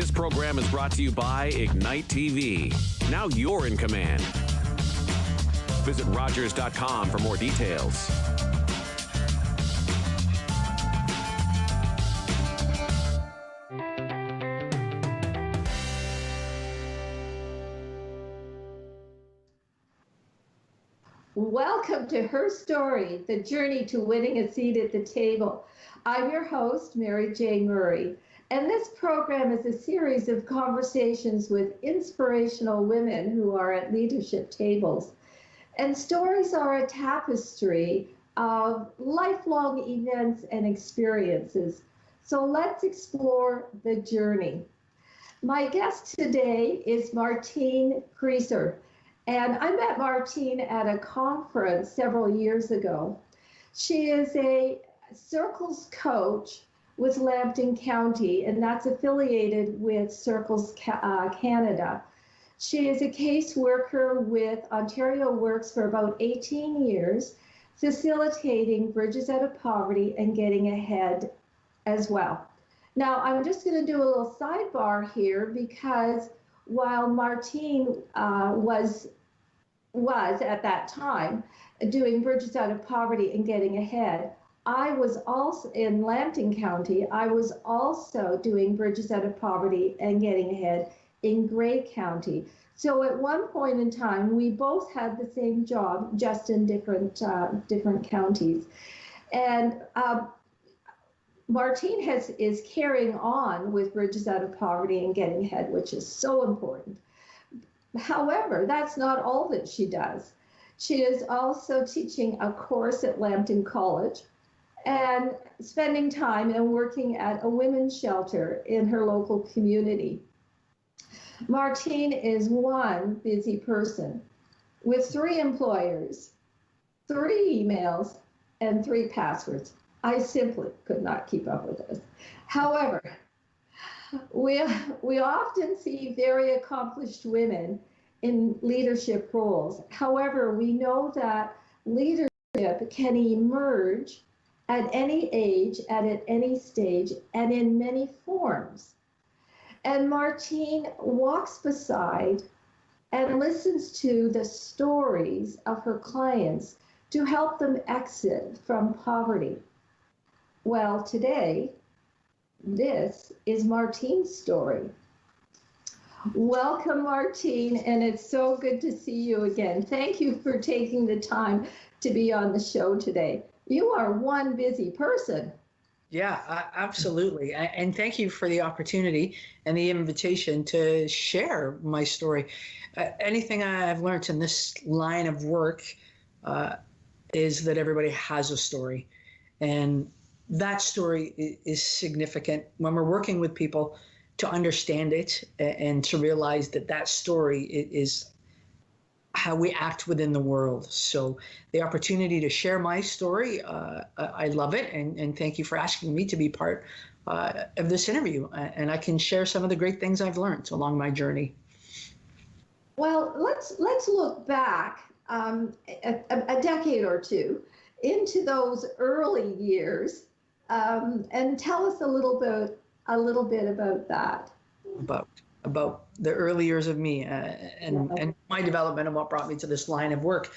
This program is brought to you by Ignite TV. Now you're in command. Visit Rogers.com for more details. Welcome to Her Story, the journey to winning a seat at the table. I'm your host, Mary J. Murray, and this program is a series of conversations with inspirational women who are at leadership tables. And stories are a tapestry of lifelong events and experiences. So let's explore the journey. My guest today is Martine Creasor. And I met Martine at a conference several years ago. She is a Circles coach with Lambton County, and that's affiliated with Circles Canada. She is a caseworker with Ontario Works for about 18 years, facilitating bridges out of poverty and getting ahead as well. Now, I'm just going to do a little sidebar here because while Martine was at that time doing bridges out of poverty and getting ahead, I was also in Lambton County. I was also doing bridges out of poverty and getting ahead in Grey County. So at one point in time, we both had the same job, just in different counties. And Martine is carrying on with bridges out of poverty and getting ahead, which is so important. However, that's not all that she does. She is also teaching a course at Lambton College and spending time and working at a women's shelter in her local community. Martine is one busy person with 3 employers, 3 emails, and 3 passwords. I simply could not keep up with this. However, we often see very accomplished women in leadership roles. However, we know that leadership can emerge at any age, at any stage, and in many forms. And Martine walks beside and listens to the stories of her clients to help them exit from poverty. Well, today, this is Martine's story. Welcome, Martine, and it's so good to see you again. Thank you for taking the time to be on the show today. You are one busy person. Yeah, absolutely. And thank you for the opportunity and the invitation to share my story. Anything I've learned in this line of work is that everybody has a story. And that story is significant when we're working with people to understand it and to realize that that story is how we act within the world. So the opportunity to share my story, I love it. And thank you for asking me to be part of this interview. And I can share some of the great things I've learned along my journey. Well, let's look back a decade or two into those early years and tell us a little bit about that. About the early years of me and my development and what brought me to this line of work.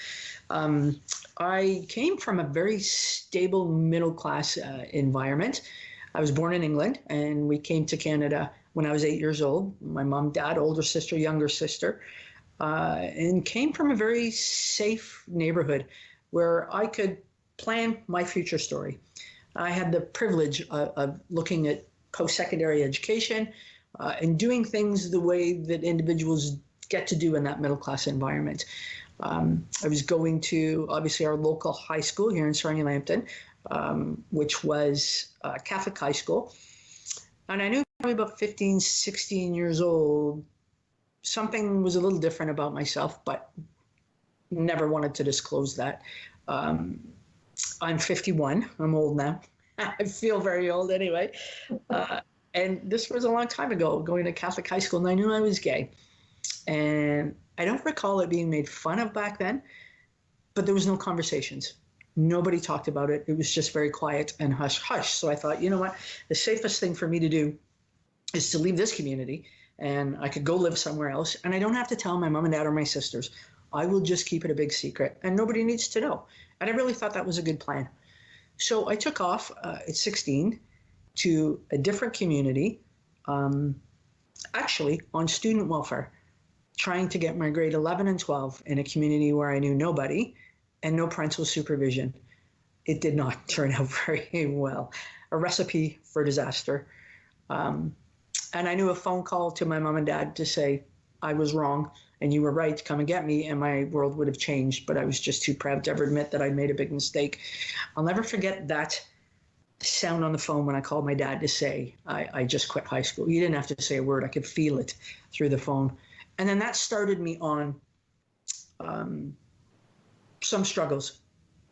I came from a very stable middle-class environment. I was born in England, and we came to Canada when I was 8 years old. My mom, dad, older sister, younger sister, and came from a very safe neighborhood where I could plan my future story. I had the privilege of looking at post-secondary education, and doing things the way that individuals get to do in that middle-class environment. I was going to, obviously, our local high school here in Sarnia-Lambton, which was a Catholic high school. And I knew probably about 15, 16 years old, something was a little different about myself, but never wanted to disclose that. I'm 51. I'm old now. I feel very old anyway. And this was a long time ago, going to Catholic high school, and I knew I was gay. And I don't recall it being made fun of back then, but there was no conversations. Nobody talked about it. It was just very quiet and hush, hush. So I thought, you know what? The safest thing for me to do is to leave this community and I could go live somewhere else. And I don't have to tell my mom and dad or my sisters. I will just keep it a big secret and nobody needs to know. And I really thought that was a good plan. So I took off at 16 to a different community, actually on student welfare, trying to get my grade 11 and 12 in a community where I knew nobody and no parental supervision. It did not turn out very well. A recipe for disaster. And I knew a phone call to my mom and dad to say, I was wrong and you were right, come and get me, and my world would have changed. But I was just too proud to ever admit that I'd made a big mistake. I'll never forget that sound on the phone when I called my dad to say, I just quit high school. He didn't have to say a word. I could feel it through the phone. And then that started me on some struggles.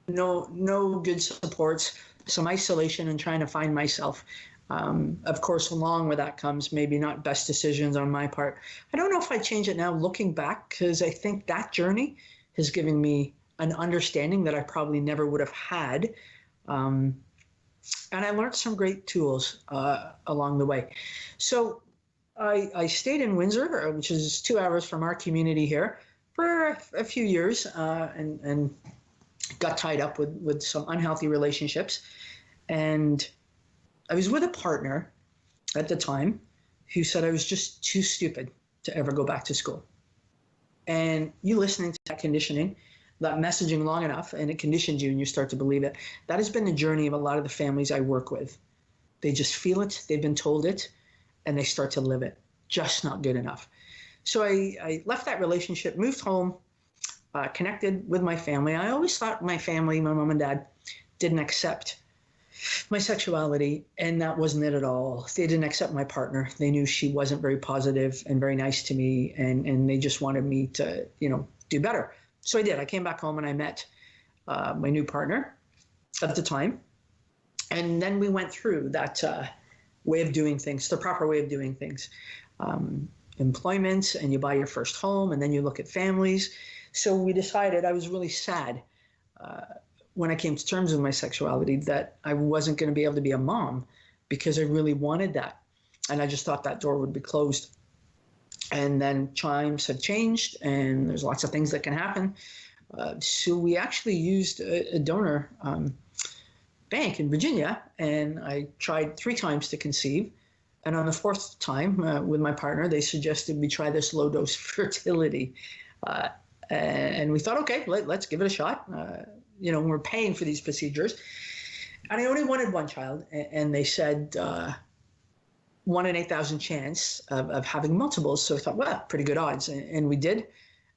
No good supports, some isolation and trying to find myself. Of course, along with that comes maybe not best decisions on my part. I don't know if I change it now looking back, because I think that journey has given me an understanding that I probably never would have had. And I learned some great tools along the way. So I stayed in Windsor, which is 2 hours from our community here, for a few years and got tied up with some unhealthy relationships. And I was with a partner at the time who said I was just too stupid to ever go back to school. And you listening to that conditioning, that messaging long enough, and it conditions you and you start to believe it. That has been the journey of a lot of the families I work with. They just feel it, they've been told it, and they start to live it. Just not good enough. So I left that relationship, moved home, connected with my family. I always thought my family, my mom and dad, didn't accept my sexuality, and that wasn't it at all. They didn't accept my partner. They knew she wasn't very positive and very nice to me, and they just wanted me to, do better. So I did. I came back home and I met my new partner at the time, and then we went through that way of doing things, the proper way of doing things. Employment, and you buy your first home, and then you look at families. So we decided, I was really sad when I came to terms with my sexuality, that I wasn't going to be able to be a mom because I really wanted that. And I just thought that door would be closed. And then times have changed and there's lots of things that can happen. So we actually used a donor bank in Virginia, and I tried 3 times to conceive. And on the 4th time with my partner, they suggested we try this low dose fertility. And we thought, okay, let's give it a shot. We're paying for these procedures. And I only wanted 1 child. And they said 1 in 8,000 chance of having multiples. So I thought, well, pretty good odds. And we did.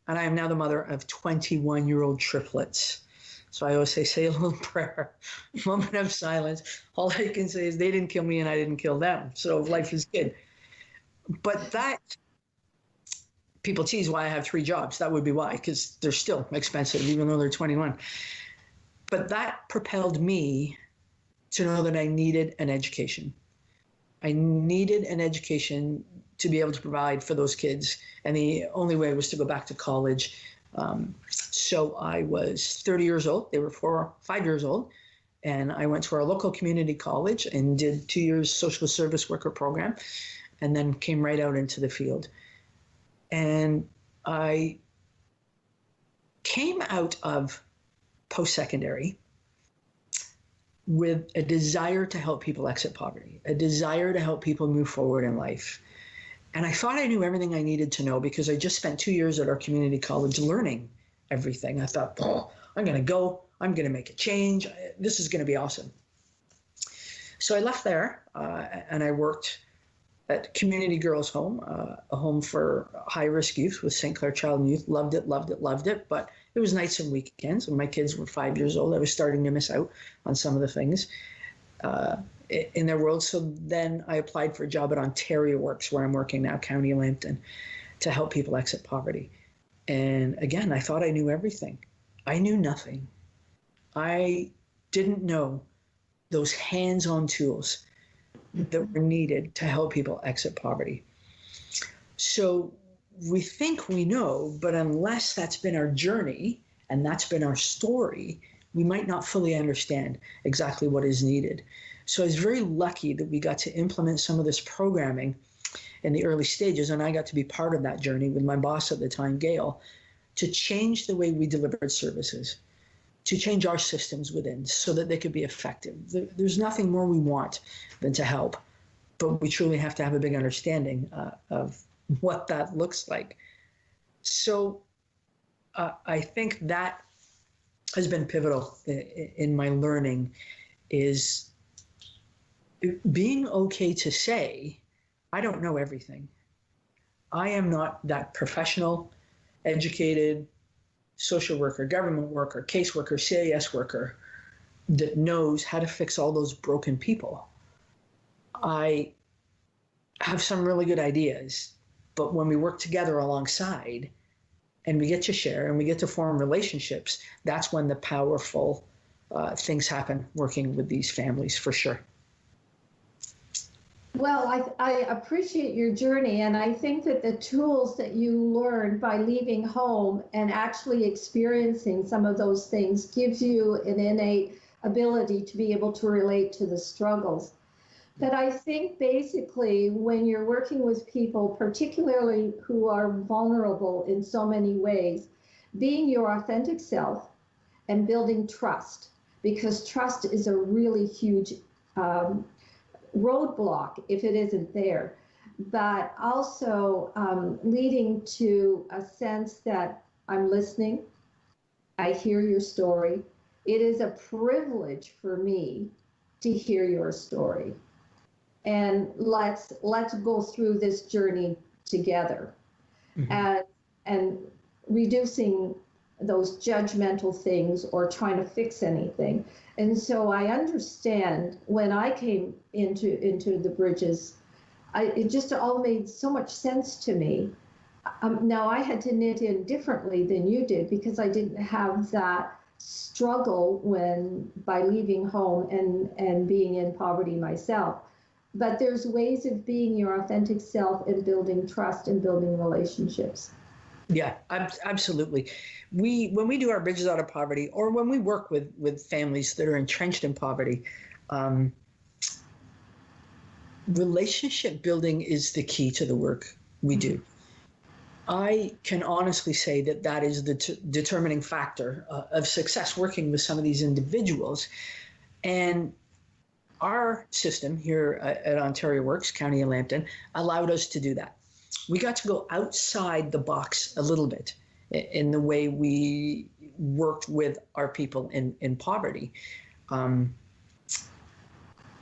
And I am now the mother of 21-year-old triplets. So I always say a little prayer, moment of silence. All I can say is they didn't kill me and I didn't kill them. So life is good. But that, people tease why I have 3 jobs. That would be why, because they're still expensive, even though they're 21. But that propelled me to know that I needed an education. I needed an education to be able to provide for those kids. And the only way was to go back to college. So I was 30 years old. They were 4 or 5 years old. And I went to our local community college and did 2 years social service worker program, and then came right out into the field. And I came out of post-secondary with a desire to help people exit poverty, a desire to help people move forward in life. And I thought I knew everything I needed to know because I just spent 2 years at our community college learning everything. I thought, I'm going to go. I'm going to make a change. This is going to be awesome. So I left there and I worked at Community Girls Home, a home for high-risk youth with St. Clair Child and Youth. Loved it. But it was nights and weekends. When my kids were 5 years old, I was starting to miss out on some of the things in their world. So then I applied for a job at Ontario Works, where I'm working now, County Lambton, to help people exit poverty. And again, I thought I knew everything. I knew nothing. I didn't know those hands-on tools that were needed to help people exit poverty. So we think we know, but unless that's been our journey and that's been our story, we might not fully understand exactly what is needed. So I was very lucky that we got to implement some of this programming in the early stages, and I got to be part of that journey with my boss at the time, Gail, to change the way we delivered services, to change our systems within so that they could be effective. There's nothing more we want than to help, but we truly have to have a big understanding of what that looks like. So I think that has been pivotal in my learning, is being okay to say, I don't know everything. I am not that professional, educated social worker, government worker, caseworker, CAS worker that knows how to fix all those broken people. I have some really good ideas, but when we work together alongside and we get to share and we get to form relationships, that's when the powerful things happen working with these families, for sure. Well, I appreciate your journey, and I think that the tools that you learned by leaving home and actually experiencing some of those things gives you an innate ability to be able to relate to the struggles. But I think basically when you're working with people, particularly who are vulnerable in so many ways, being your authentic self and building trust, because trust is a really huge roadblock if it isn't there, but also leading to a sense that I'm listening, I hear your story. It is a privilege for me to hear your story. And let's go through this journey together. Mm-hmm. and reducing those judgmental things or trying to fix anything. And so I understand when I came into the Bridges, it just all made so much sense to me. Now I had to knit in differently than you did because I didn't have that struggle by leaving home and being in poverty myself. But there's ways of being your authentic self and building trust and building relationships. Yeah, absolutely. When we do our Bridges Out of Poverty, or when we work with families that are entrenched in poverty, relationship building is the key to the work we do. I can honestly say that is the determining factor of success working with some of these individuals. And our system here at Ontario Works, County of Lambton, allowed us to do that. We got to go outside the box a little bit in the way we worked with our people in poverty.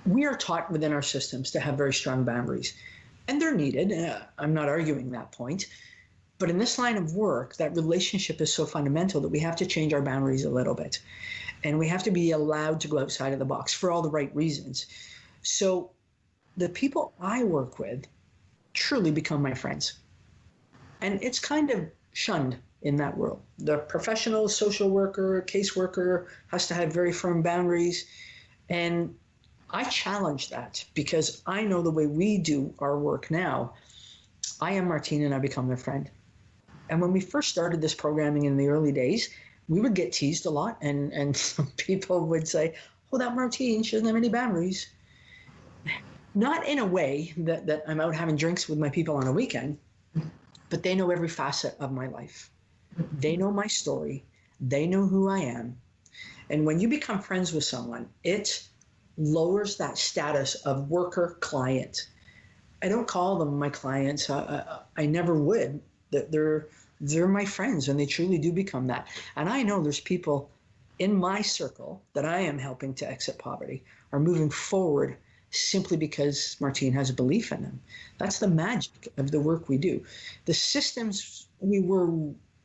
We are taught within our systems to have very strong boundaries, and they're needed. I'm not arguing that point. But in this line of work, that relationship is so fundamental that we have to change our boundaries a little bit. And we have to be allowed to go outside of the box for all the right reasons. So the people I work with truly become my friends. And it's kind of shunned in that world. The professional social worker, caseworker has to have very firm boundaries. And I challenge that because I know the way we do our work now, I am Martine and I become their friend. And when we first started this programming in the early days, we would get teased a lot, and some people would say, oh, that Martine, she doesn't have any boundaries. Not in a way that I'm out having drinks with my people on a weekend, but they know every facet of my life. They know my story. They know who I am. And when you become friends with someone, it lowers that status of worker-client. I don't call them my clients. I never would. They're my friends, and they truly do become that. And I know there's people in my circle that I am helping to exit poverty are moving forward simply because Martine has a belief in them. That's the magic of the work we do. The systems we were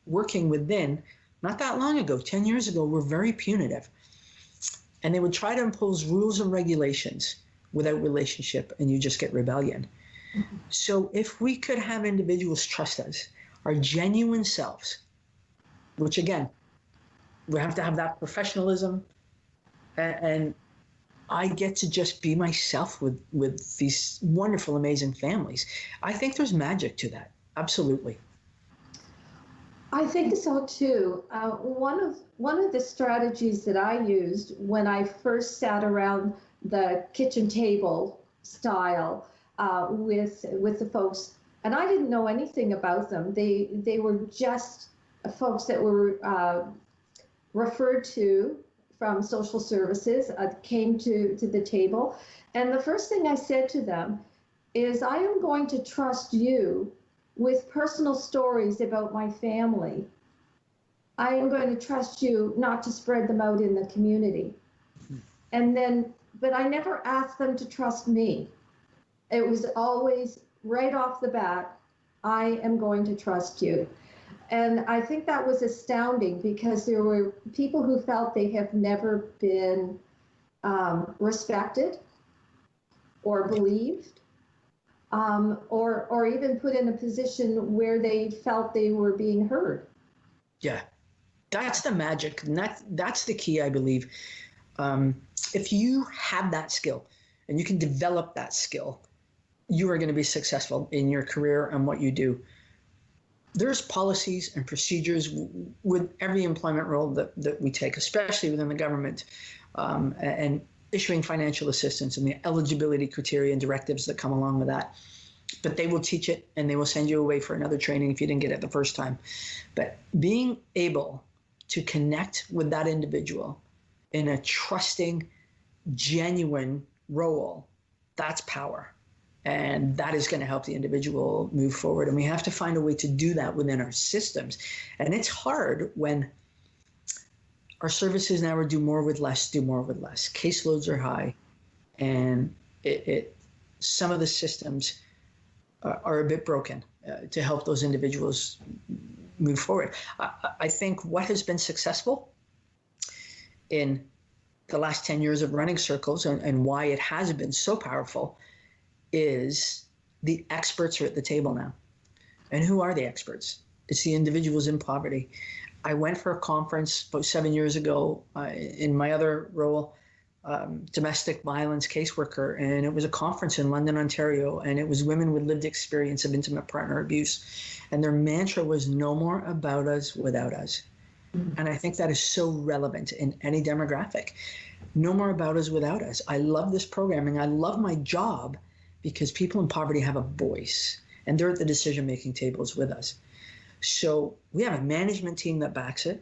working within not that long ago, 10 years ago, were very punitive. And they would try to impose rules and regulations without relationship, and you just get rebellion. Mm-hmm. So if we could have individuals trust us, our genuine selves, which again, we have to have that professionalism, and I get to just be myself with these wonderful, amazing families. I think there's magic to that. Absolutely. I think so too. One of the strategies that I used when I first sat around the kitchen table style with the folks, and I didn't know anything about them. They were just folks that were referred to from social services, came to the table. And the first thing I said to them is, I am going to trust you with personal stories about my family. I am going to trust you not to spread them out in the community. And then, but I never asked them to trust me. It was always right off the bat, I am going to trust you. And I think that was astounding, because there were people who felt they have never been respected or believed, or even put in a position where they felt they were being heard. Yeah, that's the magic. And that's the key, I believe. If you have that skill and you can develop that skill, you are going to be successful in your career and what you do. There's policies and procedures with every employment role that we take, especially within the government, and issuing financial assistance and the eligibility criteria and directives that come along with that. But they will teach it, and they will send you away for another training if you didn't get it the first time. But being able to connect with that individual in a trusting, genuine role, that's power. And that is going to help the individual move forward. And we have to find a way to do that within our systems. And it's hard when our services now are do more with less. Caseloads are high. And some of the systems are a bit broken to help those individuals move forward. I think what has been successful in the last 10 years of running circles, and why it has been so powerful, is the experts are at the table now. And who are the experts? It's the individuals in poverty. I went for a conference about 7 years ago in my other role, domestic violence caseworker, and it was a conference in London, Ontario, and it was women with lived experience of intimate partner abuse. And their mantra was, no more about us without us. Mm-hmm. And I think that is so relevant in any demographic. No more about us without us. I love this programming. I love my job, because people in poverty have a voice, and they're at the decision-making tables with us. So we have a management team that backs it.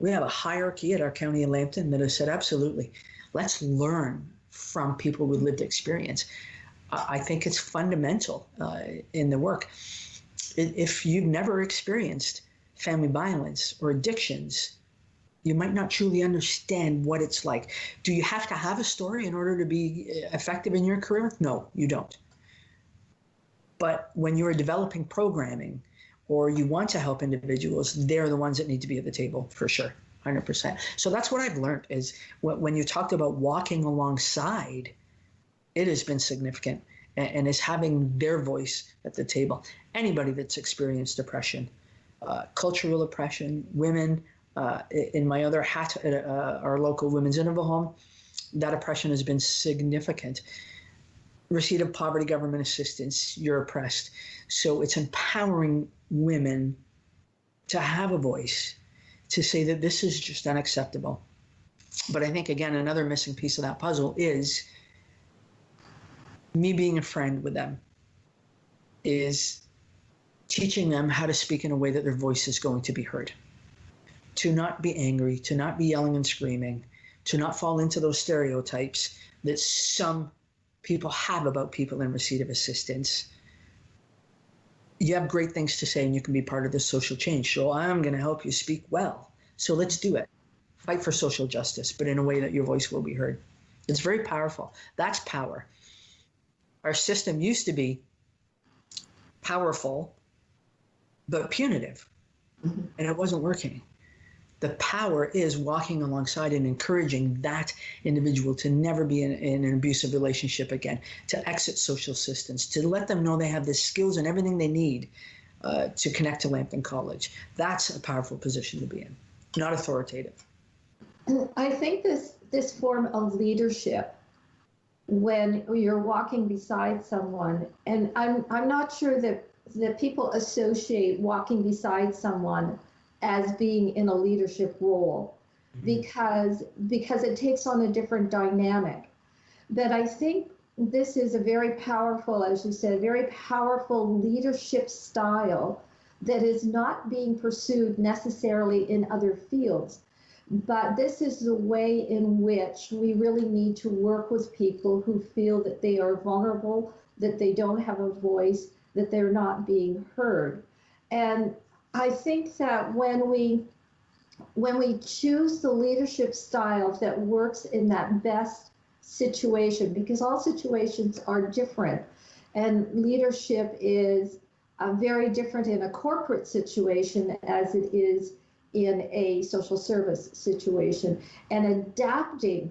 We have a hierarchy at our county in Lambton that has said, absolutely, let's learn from people with lived experience. I think it's fundamental in the work. If you've never experienced family violence or addictions, you might not truly understand what it's like. Do you have to have a story in order to be effective in your career? No, you don't. But when you're developing programming or you want to help individuals, they're the ones that need to be at the table for sure, 100%. So that's what I've learned is when you talked about walking alongside, it has been significant, and is having their voice at the table. Anybody that's experienced oppression, cultural oppression, women, in my other hat at our local women's interval home, that oppression has been significant. Receipt of poverty government assistance, you're oppressed. So it's empowering women to have a voice, to say that this is just unacceptable. But I think, again, another missing piece of that puzzle is me being a friend with them, is teaching them how to speak in a way that their voice is going to be heard. To not be angry, to not be yelling and screaming, to not fall into those stereotypes that some people have about people in receipt of assistance. You have great things to say, and you can be part of this social change. So I'm going to help you speak well. So let's do it. Fight for social justice, but in a way that your voice will be heard. It's very powerful. That's power. Our system used to be powerful, but punitive, and it wasn't working. The power is walking alongside and encouraging that individual to never be in an abusive relationship again, to exit social systems, to let them know they have the skills and everything they need to connect to Lambton College. That's a powerful position to be in, not authoritative. I think this form of leadership, when you're walking beside someone, and I'm not sure that people associate walking beside someone as being in a leadership role, because it takes on a different dynamic. that I think this is a very powerful, as you said, very powerful leadership style that is not being pursued necessarily in other fields. But this is the way in which we really need to work with people who feel that they are vulnerable, that they don't have a voice, that they're not being heard. And I think that when we choose the leadership style that works in that best situation, because all situations are different, and leadership is very different in a corporate situation as it is in a social service situation, and adapting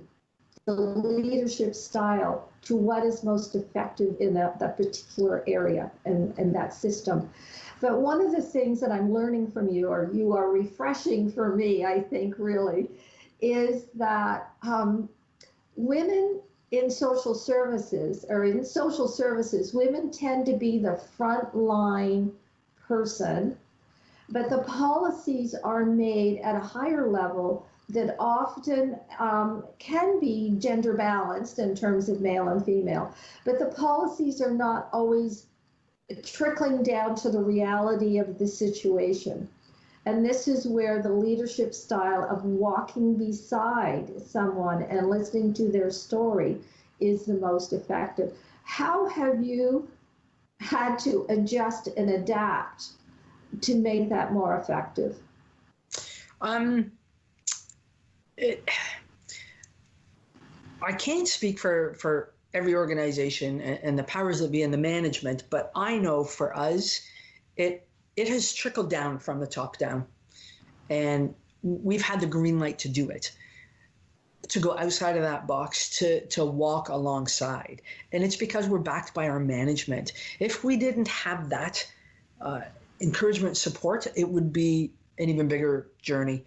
the leadership style to what is most effective in that particular area and that system. But one of the things that I'm learning from you, or you are refreshing for me, I think really, is that women in social services, women tend to be the frontline person, but the policies are made at a higher level that often can be gender balanced in terms of male and female, but the policies are not always trickling down to the reality of the situation. And this is where the leadership style of walking beside someone and listening to their story is the most effective. How have you had to adjust and adapt to make that more effective? I can't speak for every organization and the powers that be in the management, but I know for us, it has trickled down from the top down, and we've had the green light to do it, to go outside of that box, to walk alongside. And it's because we're backed by our management. If we didn't have that encouragement, support, it would be an even bigger journey.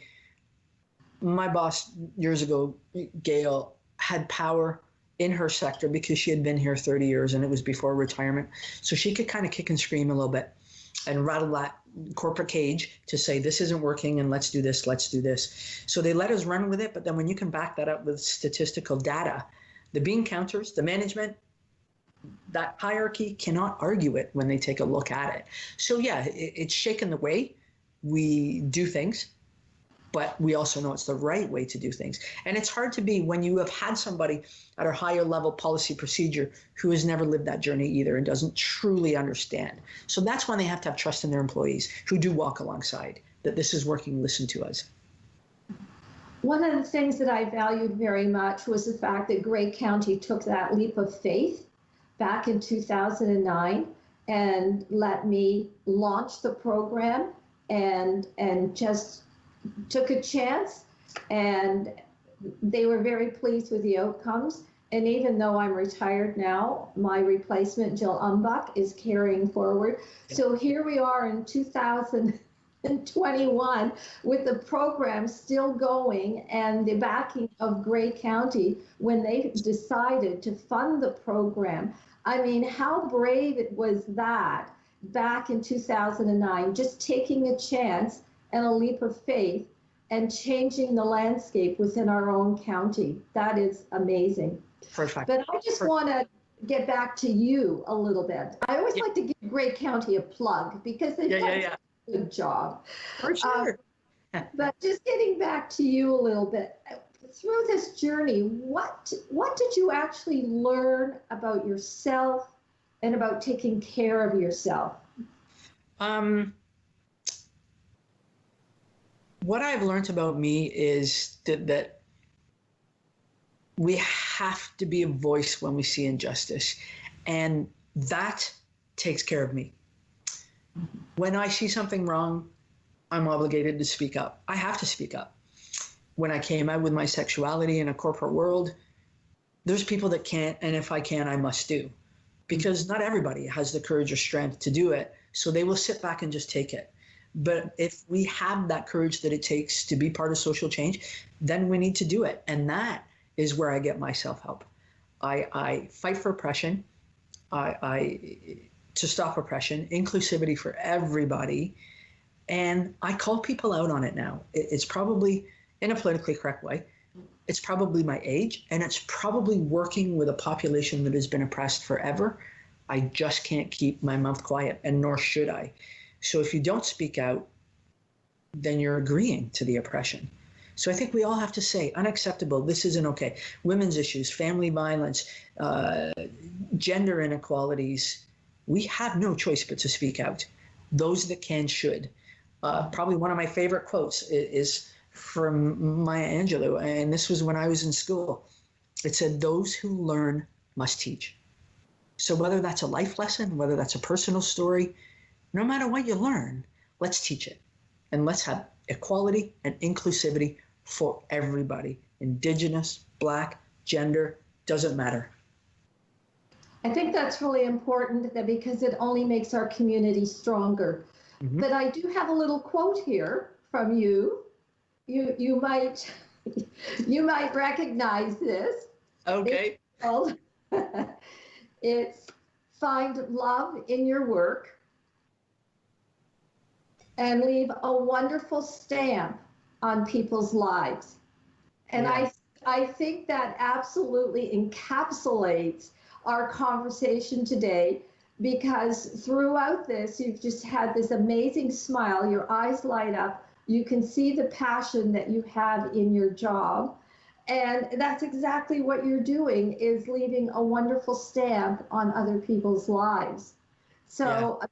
My boss years ago, Gail, had power in her sector because she had been here 30 years and it was before retirement. So she could kind of kick and scream a little bit and rattle that corporate cage to say, this isn't working and let's do this, let's do this. So they let us run with it. But then when you can back that up with statistical data, the bean counters, the management, that hierarchy cannot argue it when they take a look at it. So yeah, it's shaken the way we do things, but we also know it's the right way to do things. And it's hard to be when you have had somebody at a higher level policy procedure who has never lived that journey either and doesn't truly understand. So that's when they have to have trust in their employees who do walk alongside, that this is working, listen to us. One of the things that I valued very much was the fact that Grey County took that leap of faith back in 2009 and let me launch the program and just took a chance, and they were very pleased with the outcomes. And even though I'm retired now, my replacement, Jill Umbuck, is carrying forward. So here we are in 2021 with the program still going and the backing of Grey County when they decided to fund the program. I mean, how brave it was that back in 2009, just taking a chance and a leap of faith and changing the landscape within our own county. That is amazing. Perfect. But I just want to get back to you a little bit. I always like to give Grey County a plug because they've done a good job. For sure. But just getting back to you a little bit, through this journey, what did you actually learn about yourself and about taking care of yourself? What I've learned about me is that we have to be a voice when we see injustice, and that takes care of me. When I see something wrong, I'm obligated to speak up. I have to speak up. When I came out with my sexuality in a corporate world, there's people that can't, and if I can, I must do. Because not everybody has the courage or strength to do it, so they will sit back and just take it. But if we have that courage that it takes to be part of social change, then we need to do it. And that is where I get my self-help. I fight for oppression, to stop oppression, inclusivity for everybody. And I call people out on it now. It's probably in a politically correct way, it's probably my age, and it's probably working with a population that has been oppressed forever. I just can't keep my mouth quiet, and nor should I. So if you don't speak out, then you're agreeing to the oppression. So I think we all have to say, unacceptable, this isn't okay. Women's issues, family violence, gender inequalities, we have no choice but to speak out. Those that can should. Probably one of my favorite quotes is from Maya Angelou, and this was when I was in school. It said, "Those who learn must teach." So whether that's a life lesson, whether that's a personal story, no matter what you learn, let's teach it. And let's have equality and inclusivity for everybody. Indigenous, Black, gender, doesn't matter. I think that's really important because it only makes our community stronger. Mm-hmm. But I do have a little quote here from you. You might recognize this. Okay. It's find love in your work and leave a wonderful stamp on people's lives. And yeah. I think that absolutely encapsulates our conversation today, because throughout this, you've just had this amazing smile, your eyes light up, you can see the passion that you have in your job. And that's exactly what you're doing, is leaving a wonderful stamp on other people's lives. So yeah.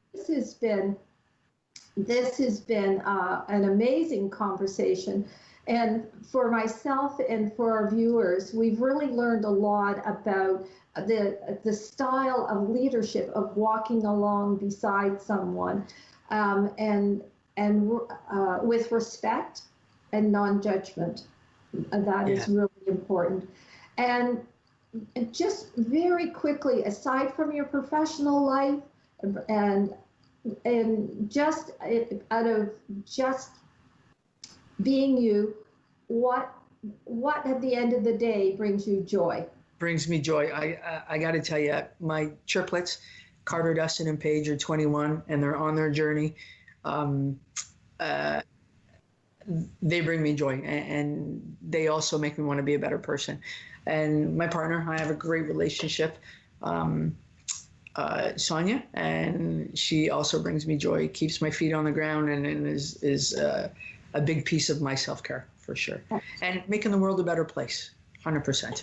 This has been an amazing conversation. And for myself and for our viewers, we've really learned a lot about the style of leadership, of walking along beside someone, and with respect and non-judgment. That is really important. And just very quickly, aside from your professional life, and just out of just being you, what at the end of the day brings you joy? Brings me joy. I got to tell you, my triplets, Carter, Dustin, and Paige, are 21, and they're on their journey. They bring me joy, and they also make me want to be a better person. And my partner, I have a great relationship, Sonia, and she also brings me joy, keeps my feet on the ground, and is a big piece of my self-care, for sure. And making the world a better place, 100%.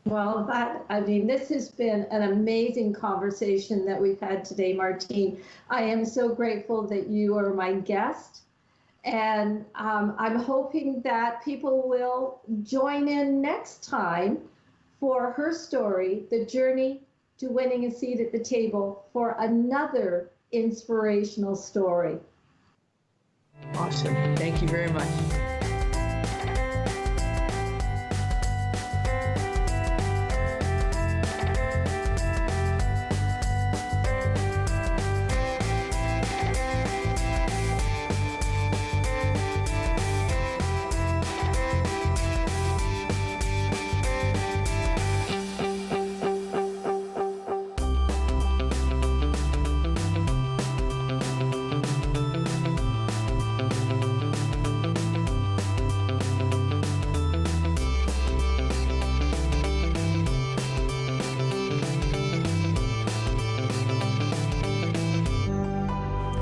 Well, this has been an amazing conversation that we've had today, Martine. I am so grateful that you are my guest. And I'm hoping that people will join in next time for her story, The Journey to Winning a Seat at the Table, for another inspirational story. Awesome. Thank you very much.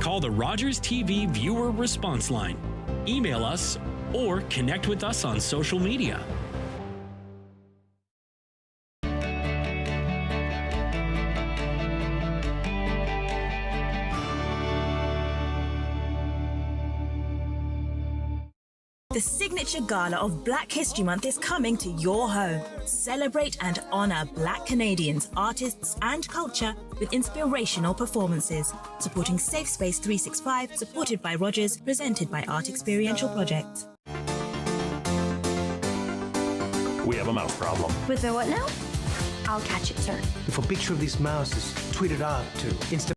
Call the Rogers TV viewer response line, email us, or connect with us on social media. The signature gala of Black History Month is coming to your home. Celebrate and honor Black Canadians, artists, and culture with inspirational performances. Supporting Safe Space 365, supported by Rogers, presented by Art Experiential Projects. We have a mouse problem. With a what now? I'll catch it, sir. If a picture of this mouse is tweeted out to Insta